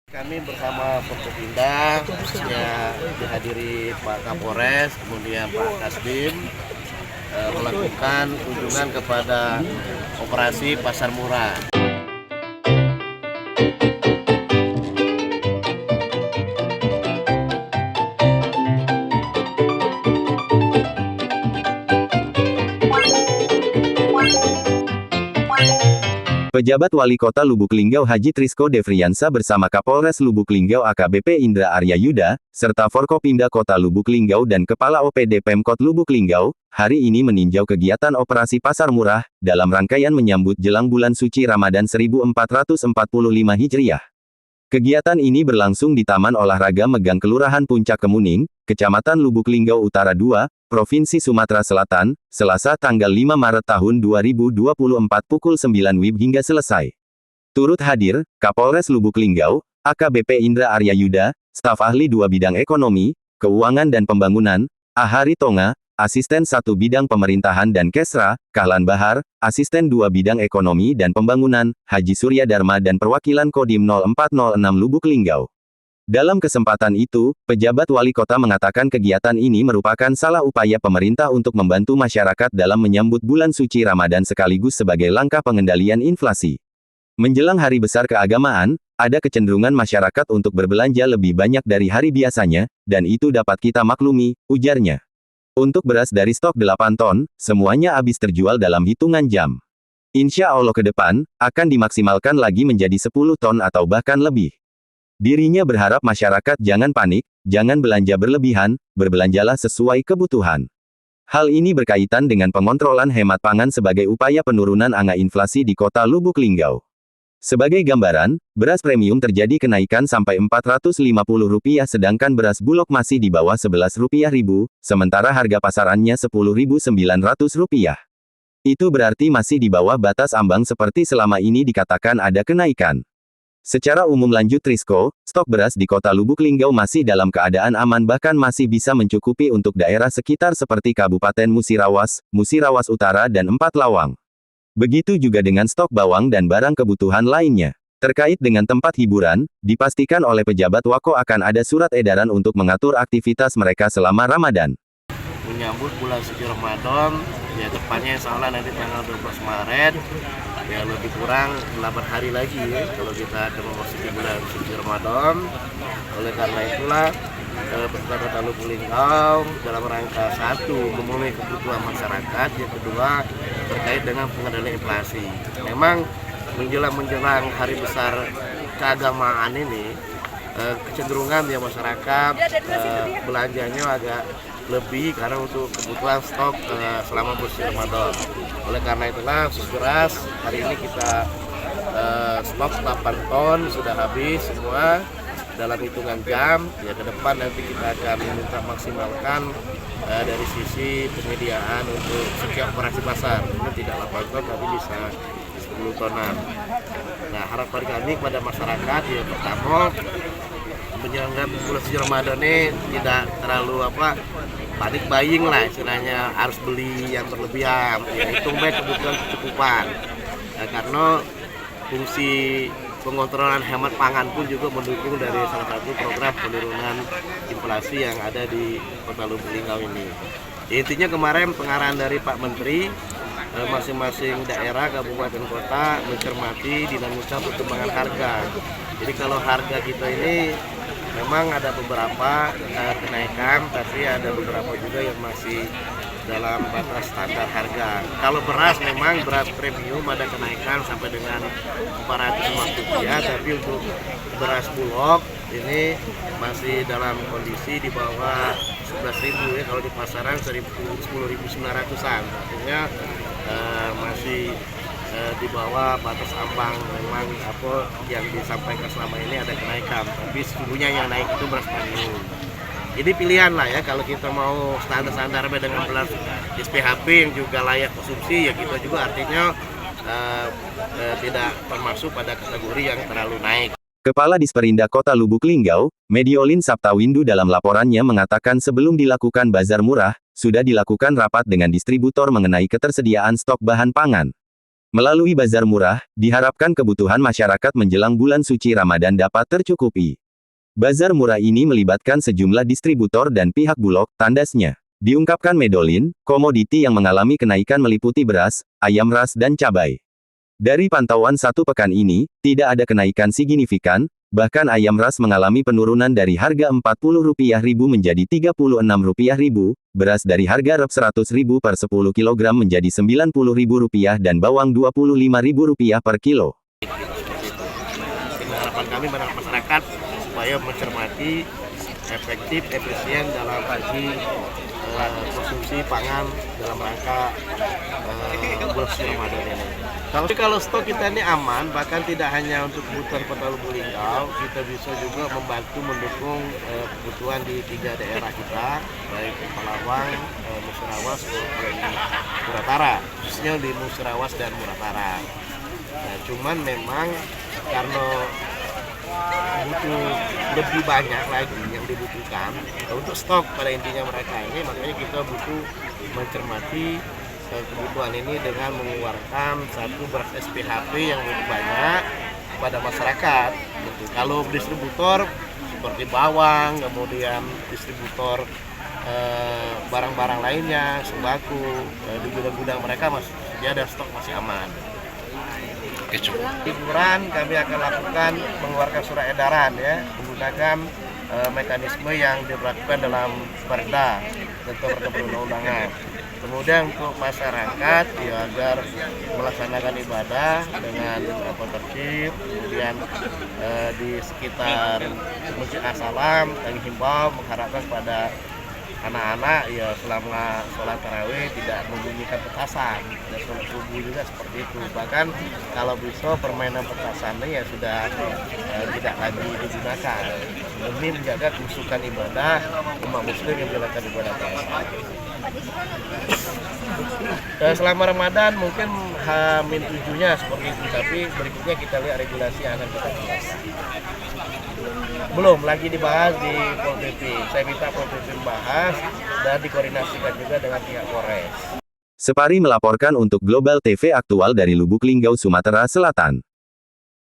Kami bersama Forkopimda ya dihadiri Pak Kapolres, kemudian Pak Kasdim melakukan kunjungan kepada operasi pasar murah. Pejabat Wali Kota Lubuk Linggau Haji Trisko Devriyansa bersama Kapolres Lubuk Linggau AKBP Indra Arya Yuda, serta Forkopimda Kota Lubuk Linggau dan Kepala OPD Pemkot Lubuk Linggau, hari ini meninjau kegiatan operasi pasar murah, dalam rangkaian menyambut jelang bulan suci Ramadan 1445 Hijriah. Kegiatan ini berlangsung di Taman Olahraga Megang Kelurahan Puncak Kemuning, Kecamatan Lubuk Linggau Utara 2, Provinsi Sumatera Selatan, Selasa tanggal 5 Maret tahun 2024 pukul 9 WIB hingga selesai. Turut hadir, Kapolres Lubuk Linggau, AKBP Indra Arya Yuda, staf ahli 2 bidang ekonomi, keuangan dan pembangunan, Ahari Tonga, Asisten 1 bidang pemerintahan dan Kesra, Kahlan Bahar, Asisten 2 bidang ekonomi dan pembangunan, Haji Surya Dharma dan perwakilan Kodim 0406 Lubuk Linggau. Dalam kesempatan itu, pejabat wali kota mengatakan kegiatan ini merupakan salah upaya pemerintah untuk membantu masyarakat dalam menyambut bulan suci Ramadan sekaligus sebagai langkah pengendalian inflasi. Menjelang hari besar keagamaan, ada kecenderungan masyarakat untuk berbelanja lebih banyak dari hari biasanya, dan itu dapat kita maklumi, ujarnya. Untuk beras dari stok 8 ton, semuanya habis terjual dalam hitungan jam. Insya Allah ke depan, akan dimaksimalkan lagi menjadi 10 ton atau bahkan lebih. Dirinya berharap masyarakat jangan panik, jangan belanja berlebihan, berbelanjalah sesuai kebutuhan. Hal ini berkaitan dengan pengontrolan hemat pangan sebagai upaya penurunan angka inflasi di kota Lubuk Linggau. Sebagai gambaran, beras premium terjadi kenaikan sampai Rp450 sedangkan beras bulog masih di bawah Rp11.000, sementara harga pasarannya Rp10.900. Itu berarti masih di bawah batas ambang seperti selama ini dikatakan ada kenaikan. Secara umum lanjut Trisko, stok beras di kota Lubuk Linggau masih dalam keadaan aman bahkan masih bisa mencukupi untuk daerah sekitar seperti Kabupaten Musirawas, Musirawas Utara dan 4 Lawang. Begitu juga dengan stok bawang dan barang kebutuhan lainnya. Terkait dengan tempat hiburan, dipastikan oleh pejabat Wako akan ada surat edaran untuk mengatur aktivitas mereka selama Ramadan. Menyambut bulan suci Ramadan, ya tepatnya insya Allah nanti tanggal 12 Maret, ya lebih kurang 8 hari lagi ya, kalau kita akan memasuki bulan suci Ramadan. Oleh karena itulah, pemerintah Kota Lubuk Linggau dalam rangka 1 memenuhi kebutuhan masyarakat, yang kedua terkait dengan pengendalian inflasi. Memang menjelang hari besar keagamaan ini, kecenderungan ya masyarakat belanjanya agak lebih karena untuk kebutuhan stok selama bulan Ramadan. Oleh karena itulah khusus beras hari ini kita stok 8 ton sudah habis semua dalam hitungan jam. Ya ke depan nanti kita akan minta maksimalkan dari sisi penyediaan untuk setiap operasi pasar. Ini tidak 8 ton tapi bisa 10 tonan. Nah, harapan kami kepada masyarakat ya pertama menjelang bulan suci Ramadan ini tidak terlalu panik buying lah istilahnya, harus beli yang berlebihan, ya hitung baik kebutuhan kecukupan. Nah, karena fungsi pengontrolan hemat pangan pun juga mendukung dari salah satu program penurunan inflasi yang ada di Kota Lubuk Linggau ini. Intinya kemarin pengarahan dari Pak Menteri, masing-masing daerah, kabupaten, kota mencermati dinamika perkembangan harga. Jadi kalau harga kita ini memang ada beberapa kenaikan, tapi ada beberapa juga yang masih dalam batas standar harga. Kalau beras memang beras premium ada kenaikan sampai dengan Rp450, tapi untuk beras bulog ini masih dalam kondisi di bawah 11.000 ya, kalau di pasaran 10.900-an. Artinya masih di bawah batas ambang. Memang apa yang disampaikan selama ini ada kenaikan, tapi sesungguhnya yang naik itu beras premium. Ini pilihan lah ya, kalau kita mau standar-standar dengan beras SPHP yang juga layak konsumsi, ya kita juga artinya tidak termasuk pada kategori yang terlalu naik. Kepala Disperindak Kota Lubuk Linggau, Mediolin Saptawindu dalam laporannya mengatakan sebelum dilakukan bazar murah, sudah dilakukan rapat dengan distributor mengenai ketersediaan stok bahan pangan. Melalui bazar murah, diharapkan kebutuhan masyarakat menjelang bulan suci Ramadan dapat tercukupi. Bazar murah ini melibatkan sejumlah distributor dan pihak bulog, tandasnya. Diungkapkan Medolin, komoditi yang mengalami kenaikan meliputi beras, ayam ras dan cabai. Dari pantauan satu pekan ini, tidak ada kenaikan signifikan, bahkan ayam ras mengalami penurunan dari harga Rp40.000 menjadi Rp36.000, beras dari harga Rp100.000 per 10 kg menjadi Rp90.000 dan bawang Rp25.000 per kilo. Harapan kami pada masyarakat supaya mencermati efektif, efisien dalam bagi konsumsi pangan dalam rangka bulan suci Ramadan ini. Kalau stok kita ini aman, bahkan tidak hanya untuk kebutuhan Kota Lubuk Linggau, kita bisa juga membantu mendukung kebutuhan di 3 daerah kita, baik Pelawang, Musirawas, maupun Muratara, khususnya di Musirawas dan Muratara. Nah, cuman memang karena butuh lebih banyak lagi yang dibutuhkan untuk stok pada intinya mereka ini, makanya kita butuh mencermati kebutuhan ini dengan mengeluarkan satu beras SPHP yang lebih banyak kepada masyarakat. Kalau distributor seperti bawang, kemudian distributor barang-barang lainnya, sembako, di gudang-gudang mereka masih ada stok, masih aman. Hiburan kami akan lakukan mengeluarkan surat edaran ya, menggunakan mekanisme yang diberlakukan dalam Perda tentang perundang-undangan. Kemudian untuk masyarakat ya, agar melaksanakan ibadah dengan tertib, kemudian di sekitar Masjid As-Salam kami himbau mengharapkan pada anak-anak ya selama sholat tarawih tidak membunyikan petasan, dan sholat subuh juga seperti itu. Bahkan kalau bisa permainan petasan ya sudah tidak lagi digunakan demi menjaga kehusukan ibadah umat muslim yang menjalankan ibadah puasa. Selama Ramadan mungkin H-7-nya seperti itu, tapi berikutnya kita lihat regulasi yang akan kita jelaskan. Belum lagi dibahas di Pol PP. Saya minta Pol PP membahas dan dikoordinasikan juga dengan pihak Polres. Separi melaporkan untuk Global TV Aktual dari Lubuk Linggau, Sumatera Selatan.